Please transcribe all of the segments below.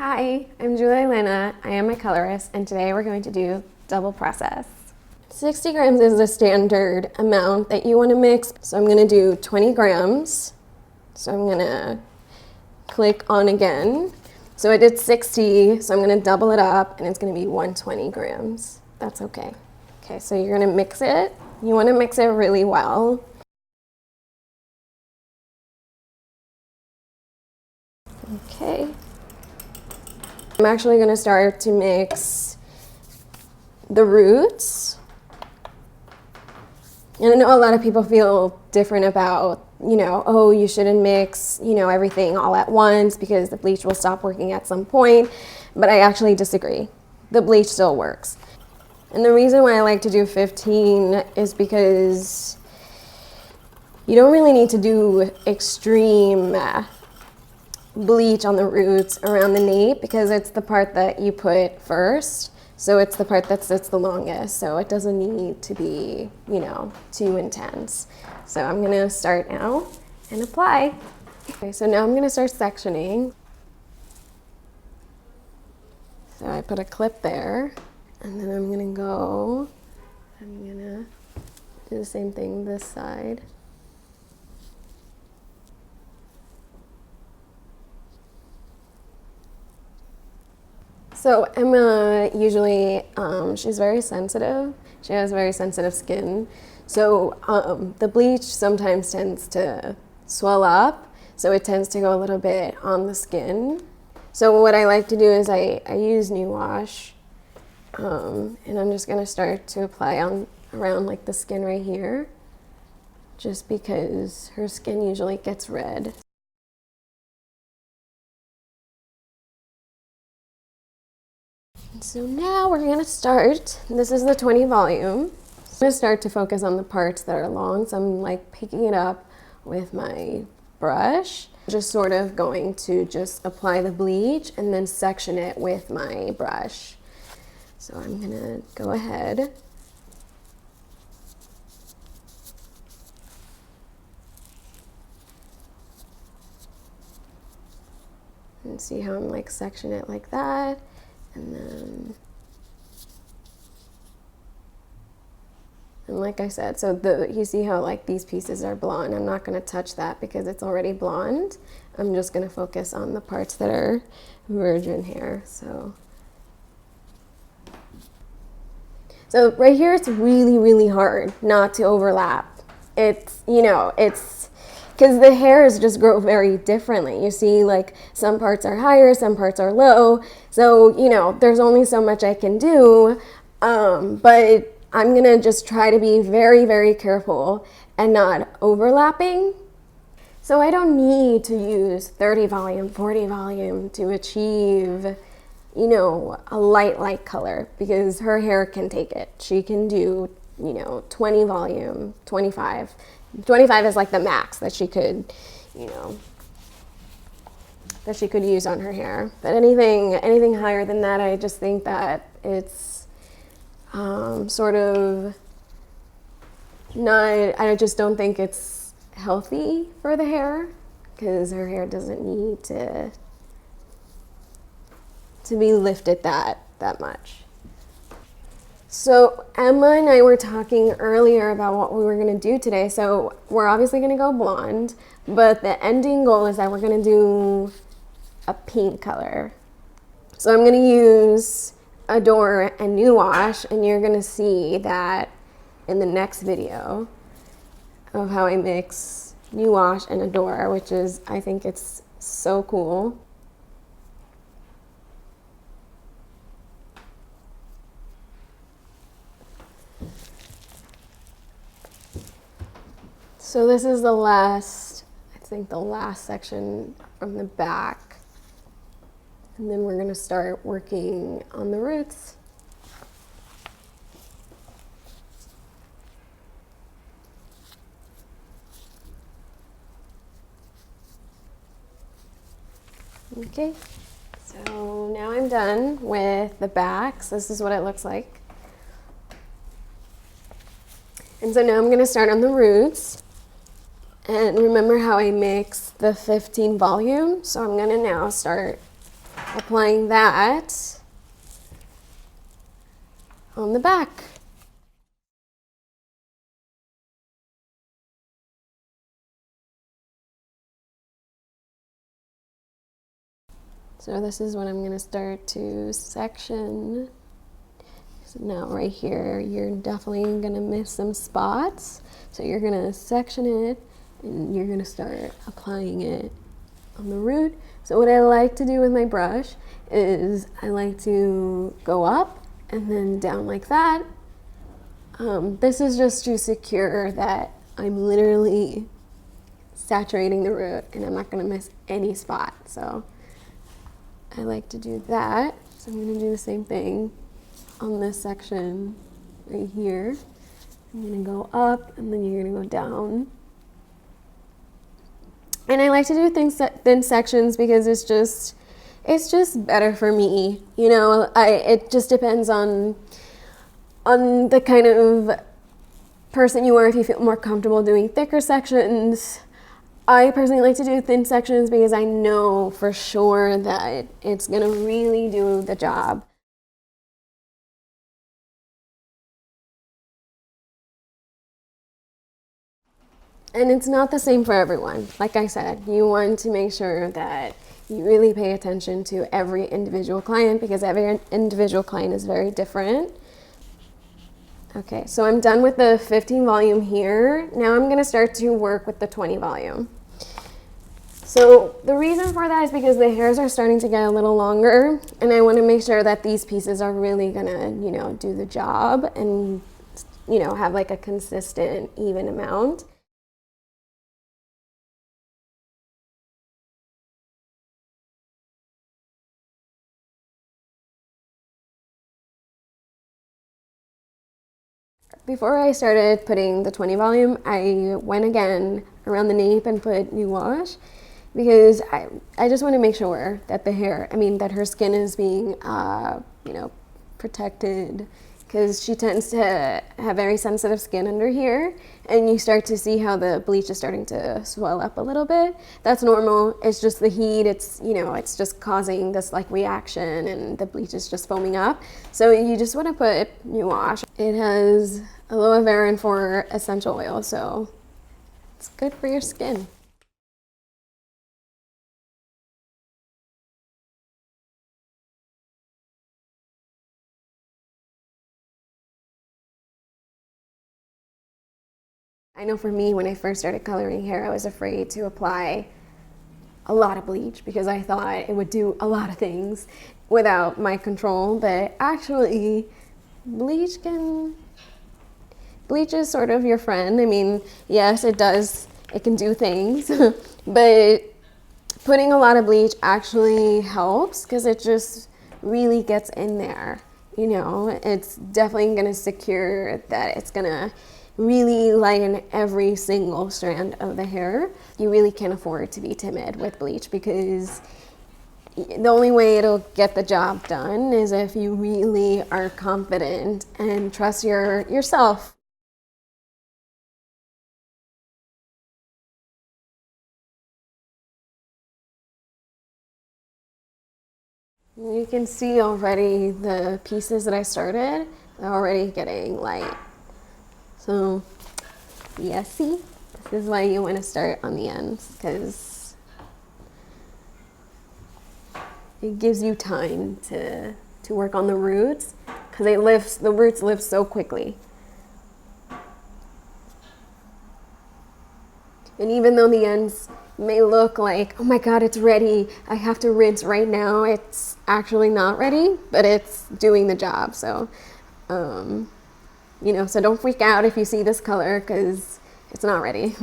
Hi, I'm Julie Lena. I am a colorist, and today we're going to do double process. 60 grams is the standard amount that you want to mix, so I'm going to do 20 grams. So I'm going to click on again. So I did 60, so I'm going to double it up, and it's going to be 120 grams. That's okay. Okay, so you're going to mix it. You want to mix it really well. Okay. I'm actually going to start to mix the roots. And I know a lot of people feel different about, oh, you shouldn't mix, everything all at once because the bleach will stop working at some point. But I actually disagree. The bleach still works. And the reason why I like to do 15 is because you don't really need to do extreme bleach on the roots around the nape because it's the part that you put first. So it's the part that sits the longest. So it doesn't need to be, too intense. So I'm gonna start now and apply. Okay, so now I'm gonna start sectioning. So I put a clip there and then I'm gonna do the same thing this side. So Emma usually, she's very sensitive. She has very sensitive skin. So the bleach sometimes tends to swell up. So it tends to go a little bit on the skin. So what I like to do is I use New Wash. And I'm just gonna start to apply around like the skin right here. Just because her skin usually gets red. So now we're gonna start. This is the 20 volume. I'm gonna start to focus on the parts that are long. So I'm like picking it up with my brush. Just sort of going to just apply the bleach and then section it with my brush. So I'm gonna go ahead. And see how I'm like section it like that. And then, and like I said, so you see how like these pieces are blonde. I'm not going to touch that because it's already blonde. I'm just going to focus on the parts that are virgin hair. So right here, it's really, really hard not to overlap. It's, because the hairs just grow very differently. You see, like, some parts are higher, some parts are low. So, there's only so much I can do. But I'm going to just try to be very, very careful and not overlapping. So I don't need to use 30 volume, 40 volume to achieve, a light color because her hair can take it. She can do, 20 volume, 25. 25 is like the max that she could, that she could use on her hair. But anything higher than that, I just think that it's sort of not, I just don't think it's healthy for the hair because her hair doesn't need to be lifted that much. So Emma and I were talking earlier about what we were going to do today. So we're obviously going to go blonde, but the ending goal is that we're going to do a pink color. So I'm going to use Adore and New Wash, and you're going to see that in the next video of how I mix New Wash and Adore, which is, I think it's so cool. So this is the last section from the back. And then we're gonna start working on the roots. Okay, so now I'm done with the backs. This is what it looks like. And so now I'm gonna start on the roots. And remember how I mixed the 15 volume? So I'm gonna now start applying that on the back. So this is when I'm going to start to section. So now right here, you're definitely going to miss some spots. So you're going to section it and you're going to start applying it on the root. So what I like to do with my brush is I like to go up and then down like that. This is just to secure that I'm literally saturating the root and I'm not going to miss any spot. So I like to do that. So I'm going to do the same thing on this section right here. I'm going to go up and then you're going to go down. And I like to do thin sections because it's just better for me. You know, it just depends on the kind of person you are. If you feel more comfortable doing thicker sections, I personally like to do thin sections because I know for sure that it's gonna really do the job. And it's not the same for everyone. Like I said, you want to make sure that you really pay attention to every individual client because every individual client is very different. Okay, so I'm done with the 15 volume here. Now I'm gonna start to work with the 20 volume. So the reason for that is because the hairs are starting to get a little longer and I want to make sure that these pieces are really gonna, you know, do the job and, you know, have like a consistent, even amount. Before I started putting the 20 volume, I went again around the nape and put new wash because I just want to make sure that that her skin is being, you know, protected because she tends to have very sensitive skin under here and you start to see how the bleach is starting to swell up a little bit. That's normal. It's just the heat. It's, you know, it's just causing this like reaction and the bleach is just foaming up. So you just want to put new wash. It has aloe vera and 4 essential oils, so it's good for your skin. I know for me, when I first started coloring hair, I was afraid to apply a lot of bleach because I thought it would do a lot of things without my control, but actually bleach is sort of your friend. I mean, yes, it can do things, but putting a lot of bleach actually helps because it just really gets in there. You know, it's definitely going to secure that it's going to really lighten every single strand of the hair. You really can't afford to be timid with bleach because the only way it'll get the job done is if you really are confident and trust yourself. You can see already the pieces that I started are already getting light. So, yeah, see? This is why you want to start on the ends because it gives you time to work on the roots because the roots live so quickly. And even though the ends may look like, oh my God, it's ready, I have to rinse right now, it's actually not ready, but it's doing the job. So, you know, so don't freak out if you see this color because it's not ready.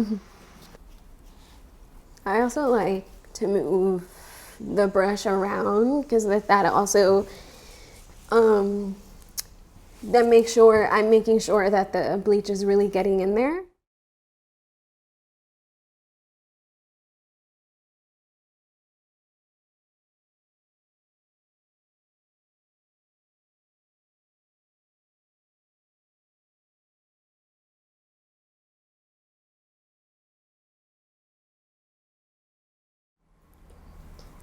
I also like to move the brush around because that also then I'm making sure that the bleach is really getting in there.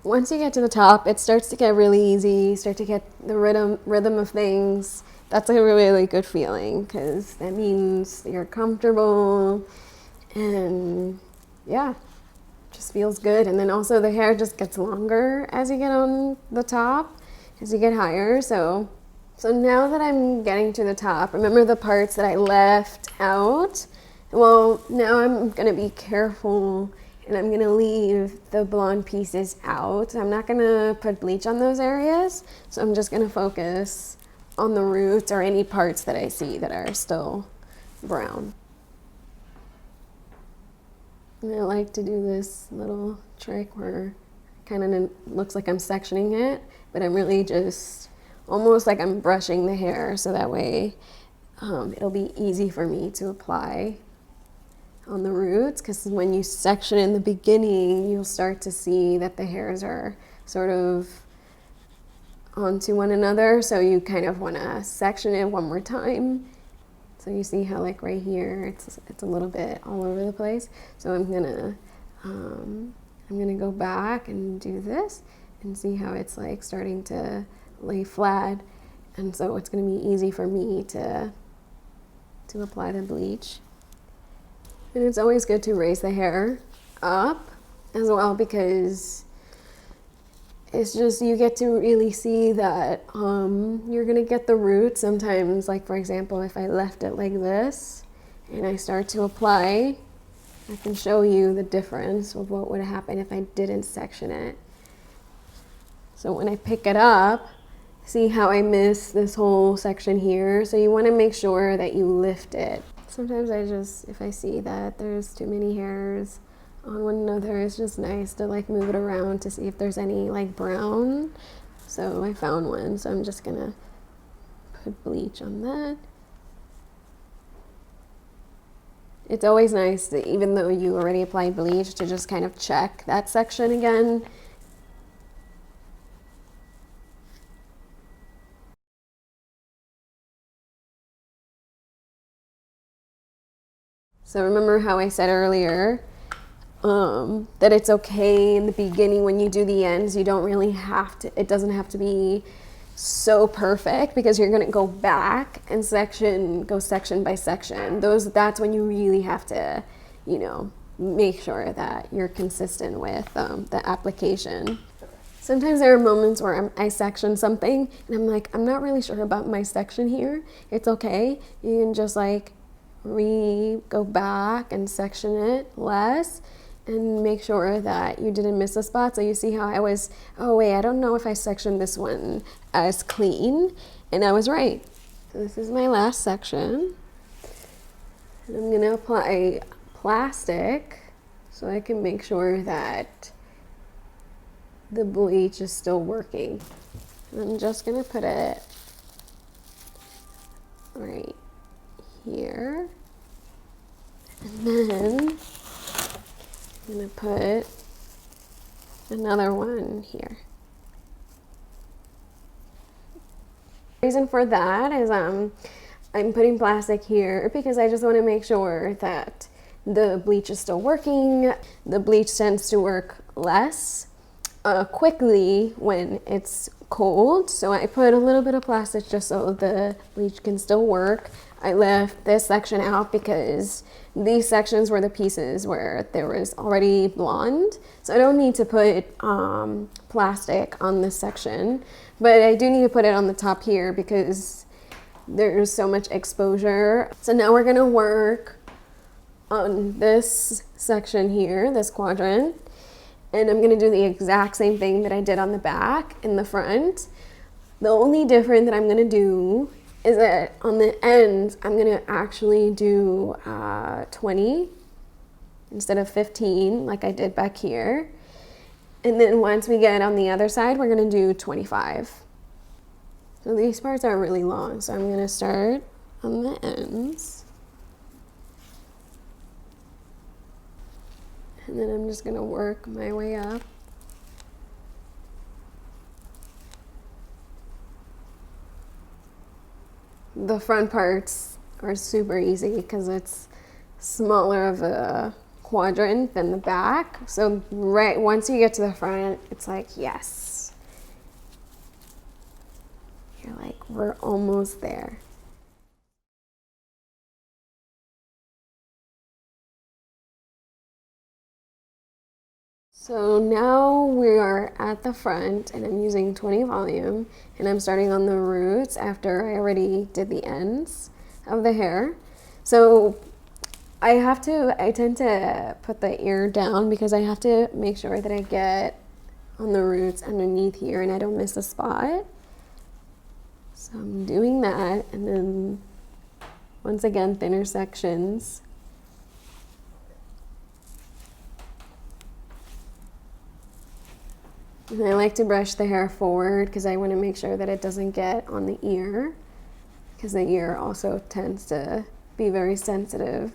once you get to the top, it starts to get really easy. You start to get the rhythm of things. That's a really good feeling because that means you're comfortable and yeah, just feels good. And then also the hair just gets longer as you get on the top, as you get higher. So now that I'm getting to the top, remember the parts that I left out? Well, now I'm gonna be careful and I'm gonna leave the blonde pieces out. I'm not gonna put bleach on those areas, so I'm just gonna focus on the roots or any parts that I see that are still brown. And I like to do this little trick where it kind of looks like I'm sectioning it, but I'm really just almost like I'm brushing the hair, so that way it'll be easy for me to apply on the roots, because when you section in the beginning, you'll start to see that the hairs are sort of onto one another, so you kind of want to section it one more time. So you see how like right here it's a little bit all over the place. So I'm gonna go back and do this and see how it's like starting to lay flat, and so it's gonna be easy for me to apply the bleach. And it's always good to raise the hair up as well, because it's just, you get to really see that you're gonna get the roots sometimes. Like for example, if I left it like this and I start to apply, I can show you the difference of what would happen if I didn't section it. So when I pick it up, see how I miss this whole section here? So you wanna make sure that you lift it. Sometimes if I see that there's too many hairs on one another, it's just nice to like move it around to see if there's any like brown. So I found one, so I'm just gonna put bleach on that. It's always nice to, even though you already applied bleach, to just kind of check that section again. So remember how I said earlier that it's okay in the beginning when you do the ends, you don't really have to, it doesn't have to be so perfect, because you're gonna go back and go section by section. That's when you really have to, you know, make sure that you're consistent with the application. Sometimes there are moments where I section something and I'm like, I'm not really sure about my section here. It's okay. You can just like go back and section it less and make sure that you didn't miss a spot. So you see how I was, oh wait, I don't know if I sectioned this one as clean, and I was right. So this is my last section. And I'm gonna apply plastic so I can make sure that the bleach is still working. And I'm just gonna put it right here, and then I'm gonna put another one here. The reason for that is I'm putting plastic here because I just want to make sure that the bleach is still working. The bleach tends to work less quickly when it's cold, so I put a little bit of plastic just so the bleach can still work. I left this section out because these sections were the pieces where there was already blonde, so I don't need to put plastic on this section, but I do need to put it on the top here because there's so much exposure. So now we're gonna work on this section here, this quadrant, and I'm gonna do the exact same thing that I did on the back and the front. The only difference that I'm gonna do is that on the ends, I'm gonna actually do 20 instead of 15 like I did back here. And then once we get on the other side, we're gonna do 25. So these parts are really long, so I'm gonna start on the ends. And then I'm just gonna work my way up. The front parts are super easy because it's smaller of a quadrant than the back. So right once you get to the front, it's like, yes. You're like, we're almost there. So now we are at the front and I'm using 20 volume and I'm starting on the roots after I already did the ends of the hair. So I tend to put the ear down because I have to make sure that I get on the roots underneath here and I don't miss a spot. So I'm doing that, and then once again, thinner sections. And I like to brush the hair forward because I want to make sure that it doesn't get on the ear, because the ear also tends to be very sensitive.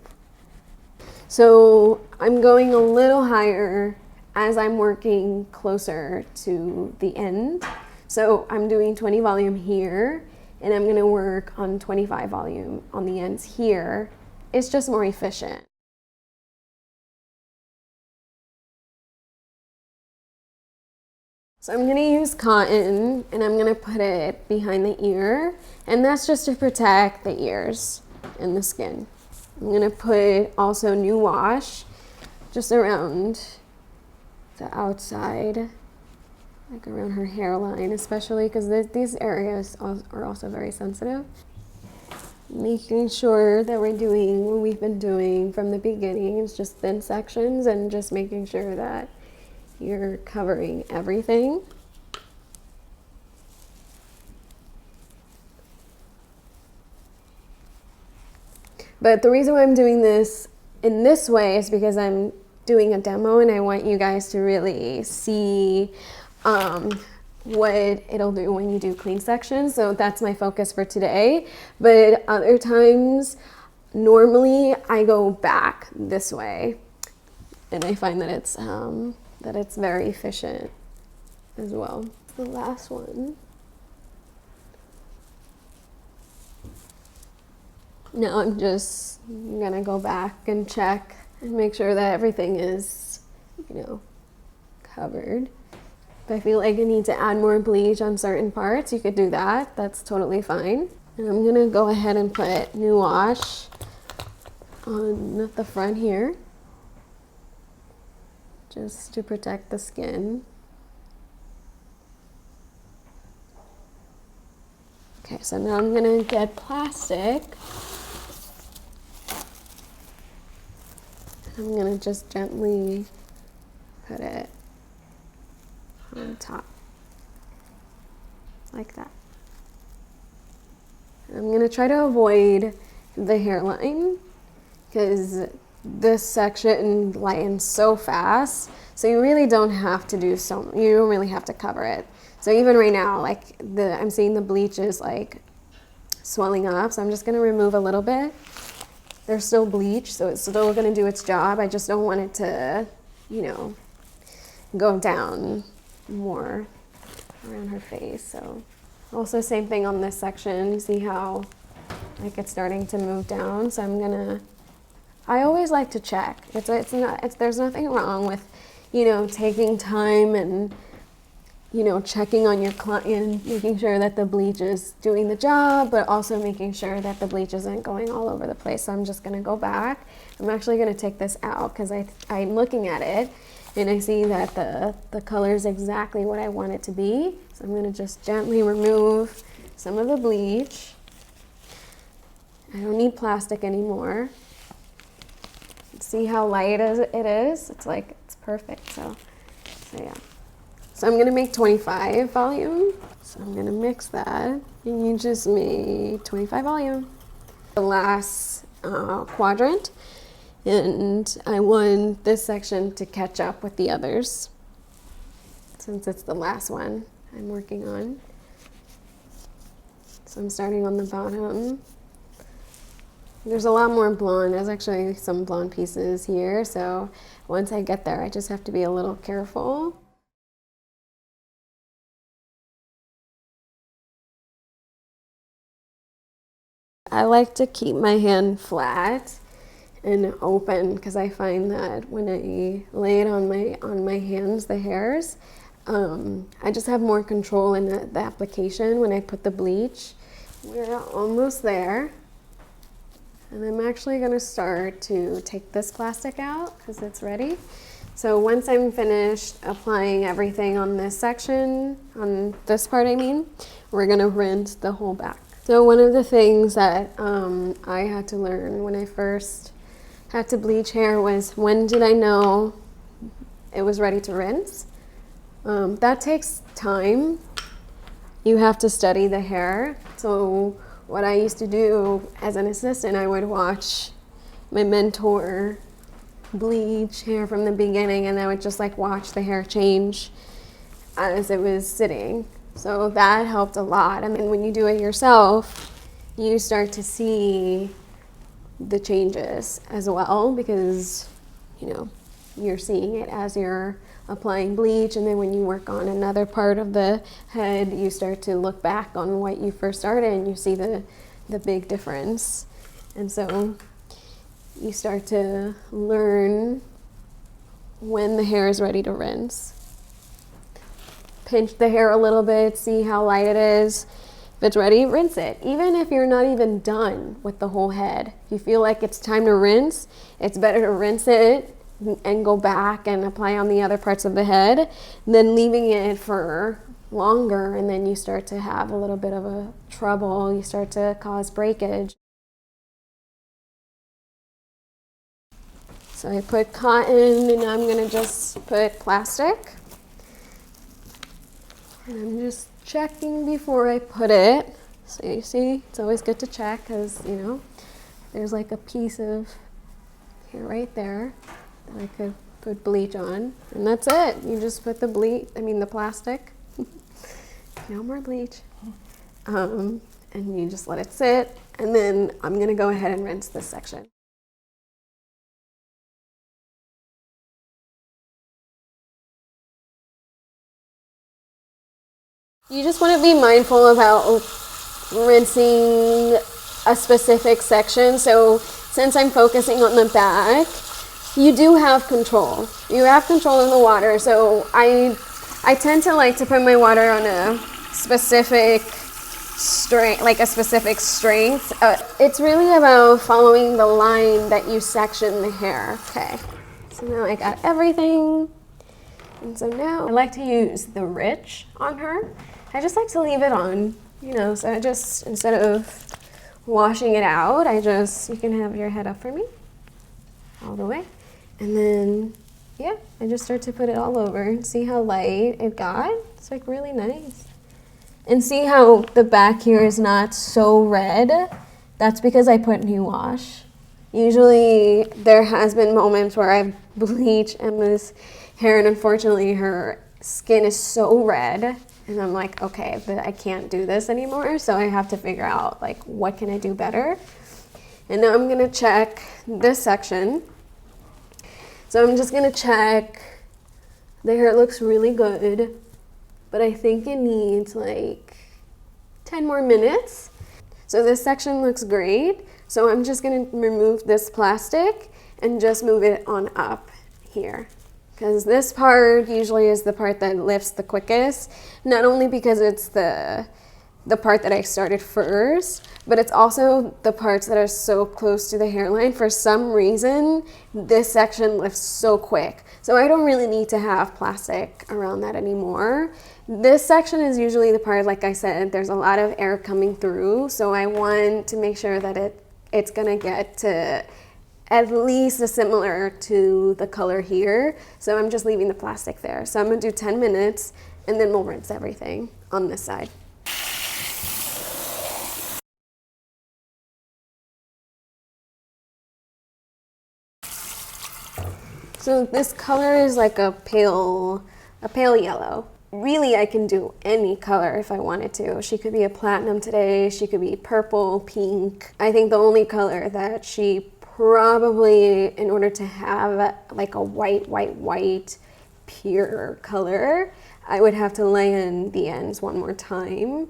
So I'm going a little higher as I'm working closer to the end. So I'm doing 20 volume here, and I'm gonna work on 25 volume on the ends here. It's just more efficient. So I'm gonna use cotton and I'm gonna put it behind the ear, and that's just to protect the ears and the skin. I'm gonna put also new wash just around the outside, like around her hairline, especially because these areas are also very sensitive. Making sure that we're doing what we've been doing from the beginning. It's just thin sections and just making sure that you're covering everything. But the reason why I'm doing this in this way is because I'm doing a demo and I want you guys to really see what it'll do when you do clean sections. So that's my focus for today. But other times, normally I go back this way, and I find that it's very efficient as well. The last one. Now I'm just gonna go back and check and make sure that everything is, covered. If I feel like I need to add more bleach on certain parts, you could do that. That's totally fine. And I'm gonna go ahead and put new wash on the front here, just to protect the skin. Okay, so now I'm gonna get plastic. I'm gonna just gently put it on top, like that. I'm gonna try to avoid the hairline because this section lightens so fast, so you really don't have to you don't really have to cover it. So even right now, like I'm seeing the bleach is like swelling up, so I'm just gonna remove a little bit. There's still bleach, so it's still gonna do its job. I just don't want it to, go down more around her face. So also same thing on this section. You see how like it's starting to move down. So I always like to check. There's nothing wrong with, taking time and, checking on your client, making sure that the bleach is doing the job, but also making sure that the bleach isn't going all over the place. So I'm just gonna go back. I'm actually gonna take this out because I'm looking at it and I see that the color is exactly what I want it to be. So I'm gonna just gently remove some of the bleach. I don't need plastic anymore. See how light it is? It's like, it's perfect, so yeah. So I'm gonna make 25 volume. So I'm gonna mix that, and you just made 25 volume. The last quadrant, and I want this section to catch up with the others, since it's the last one I'm working on. So I'm starting on the bottom. There's a lot more blonde. There's actually some blonde pieces here, so once I get there, I just have to be a little careful. I like to keep my hand flat and open, because I find that when I lay it on my hands, the hairs, I just have more control in the application when I put the bleach. We're almost there. And I'm actually going to start to take this plastic out because it's ready. So once I'm finished applying everything on this section, on this part I mean, we're going to rinse the whole back. So one of the things that I had to learn when I first had to bleach hair was, when did I know it was ready to rinse? That takes time. You have to study the hair. So what I used to do as an assistant, I would watch my mentor bleach hair from the beginning, and I would just like watch the hair change as it was sitting. So that helped a lot. I mean, when you do it yourself, you start to see the changes as well, because, you know, you're seeing it as you're applying bleach, and then when you work on another part of the head, you start to look back on what you first started and you see the big difference. And so you start to learn when the hair is ready to rinse. Pinch the hair a little bit, see how light it is. If it's ready, rinse it. Even if you're not even done with the whole head, if you feel like it's time to rinse, it's better to rinse it and go back and apply on the other parts of the head than leaving it for longer, and then you start to have a little bit of a trouble. You start to cause breakage. So I put cotton, and I'm gonna just put plastic. And I'm just checking before I put it. So you see, it's always good to check, because, you know, there's like a piece of hair right there that I could put bleach on, and that's it. You just put the the plastic. No more bleach. And you just let it sit, and then I'm gonna go ahead and rinse this section. You just want to be mindful about rinsing a specific section. So since I'm focusing on the back, you do have control. You have control in the water. So I tend to like to put my water on a specific strength, like a specific strength. It's really about following the line that you section the hair. Okay, so now I got everything. And so now I like to use the Rich on her. I just like to leave it on, you know, so I just, instead of washing it out, you can have your head up for me, all the way. And then, yeah, I just start to put it all over and see how light it got. It's like really nice. And see how the back here is not so red? That's because I put new wash. Usually there has been moments where I've bleached Emma's hair, and unfortunately her skin is so red, and I'm like, okay, but I can't do this anymore, so I have to figure out like what can I do better. And now I'm gonna check this section. So I'm just gonna check. The hair looks really good, but I think it needs like 10 more minutes. So this section looks great. So I'm just gonna remove this plastic and just move it on up here, because this part usually is the part that lifts the quickest, not only because it's the part that I started first, but it's also the parts that are so close to the hairline. For some reason, this section lifts so quick. So I don't really need to have plastic around that anymore. This section is usually the part, like I said, there's a lot of air coming through, so I want to make sure that it's gonna get to at least similar to the color here. So I'm just leaving the plastic there. So I'm gonna do 10 minutes, and then we'll rinse everything on this side. So this color is like a pale yellow. Really, I can do any color if I wanted to. She could be a platinum today, she could be purple, pink. I think the only color that she probably, in order to have like a white, pure color, I would have to lay in the ends one more time.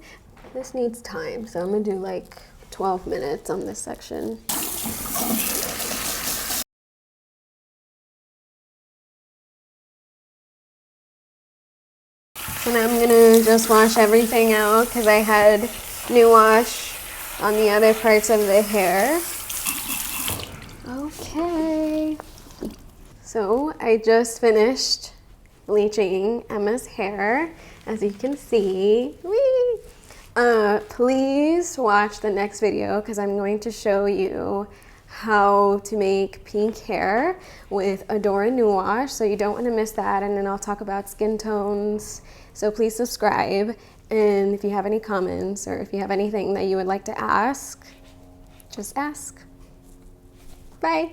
This needs time, so I'm gonna do like 12 minutes on this section. And I'm gonna just wash everything out because I had new wash on the other parts of the hair. Okay. So I just finished bleaching Emma's hair, as you can see. Whee! Please watch the next video because I'm going to show you how to make pink hair with Adora New Wash, so you don't want to miss that. And then I'll talk about skin tones, so please subscribe. And if you have any comments or if you have anything that you would like to ask, just ask. Bye.